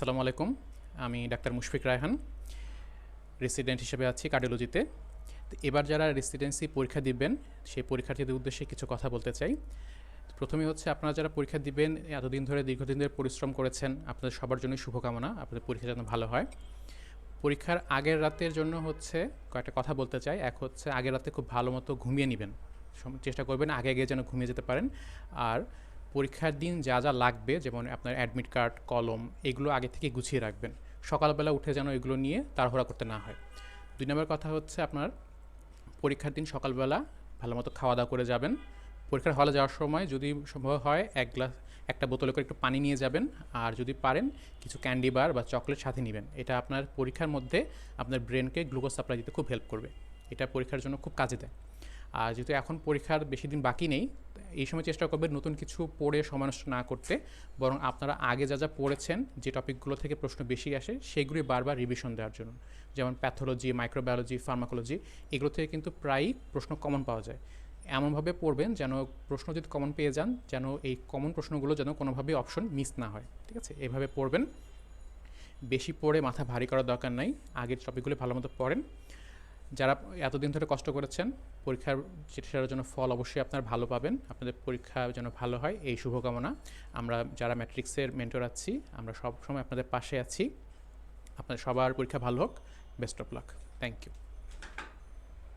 আসসালামু আলাইকুম। আমি ডাক্তার মুশফিক রায়হান, রেসিডেন্ট হিসেবে আছি কার্ডিওলজিতে। তো এবার যারা রেসিডেন্সি পরীক্ষা দিবেন সেই পরীক্ষার্থীদের উদ্দেশ্যে কিছু কথা বলতে চাই। প্রথমে হচ্ছে আপনারা যারা পরীক্ষা দিবেন এতদিন ধরে দীর্ঘদিন ধরে পরিশ্রম করেছেন, আপনাদের সবার জন্যই শুভকামনা, আপনাদের পরীক্ষা যেন ভালো হয়। পরীক্ষার আগের রাতের জন্য হচ্ছে কয়েকটা কথা বলতে চাই। এক হচ্ছে আগের রাতে খুব ভালো মতো ঘুমিয়ে নেবেন, চেষ্টা করবেন আগে আগে যেন ঘুমিয়ে যেতে পারেন। আর পরীক্ষার দিন যা যা লাগবে, যেমন আপনার অ্যাডমিট কার্ড, কলম, এগুলো আগে থেকে গুছিয়ে রাখবেন। সকালবেলা উঠে যেন এগুলো নিয়ে তাড়াহুড়া করতে না হয়। 2 নম্বর কথা হচ্ছে আপনার পরীক্ষার দিন সকালবেলা ভালো মতো খাওয়া দাওয়া করে যাবেন। পরীক্ষার হলে যাওয়ার সময় যদি সম্ভব হয় একটা বোতলে করে একটু পানি নিয়ে যাবেন, আর যদি পারেন কিছু ক্যান্ডি বার বা চকলেট সাথে নেবেন। এটা আপনার পরীক্ষার মধ্যে আপনার ব্রেনকে গ্লুকোজ সাপ্লাই দিতে খুব হেল্প করবে। এটা পরীক্ষার জন্য খুব কাজে দেয়। আর যেহেতু এখন পরীক্ষার বেশি দিন বাকি নেই, এই সময় চেষ্টা করবেন নতুন কিছু পড়ে সময় নষ্ট না করতে, বরং আপনারা আগে যা যা পড়েছেন, যে টপিকগুলো থেকে প্রশ্ন বেশি আসে সেগুলি বারবার রিভিশন দেওয়ার জন্য। যেমন প্যাথোলজি, মাইক্রোবায়োলজি, ফার্মাকোলজি, এগুলো থেকে কিন্তু প্রায়ই প্রশ্ন কমন পাওয়া যায়। এমনভাবে পড়বেন যেন প্রশ্ন যদি কমন পেয়ে যান, যেন এই কমন প্রশ্নগুলো যেন কোনোভাবেই অপশন মিস না হয়। ঠিক আছে, এভাবে পড়বেন। বেশি পড়ে মাথা ভারী করার দরকার নাই, আগের টপিকগুলো ভালো মতো পড়েন। যারা এতদিন ধরে কষ্ট করেছেন পরীক্ষার সেটার জন্য ফল অবশ্যই আপনারা ভালো পাবেন। আপনাদের পরীক্ষা যেন ভালো হয় এই শুভকামনা। আমরা যারা ম্যাট্রিক্সের মেন্টর আছি আমরা সব সময় আপনাদের পাশে আছি। আপনাদের সবার পরীক্ষা ভালো হোক। Best of luck. Thank you.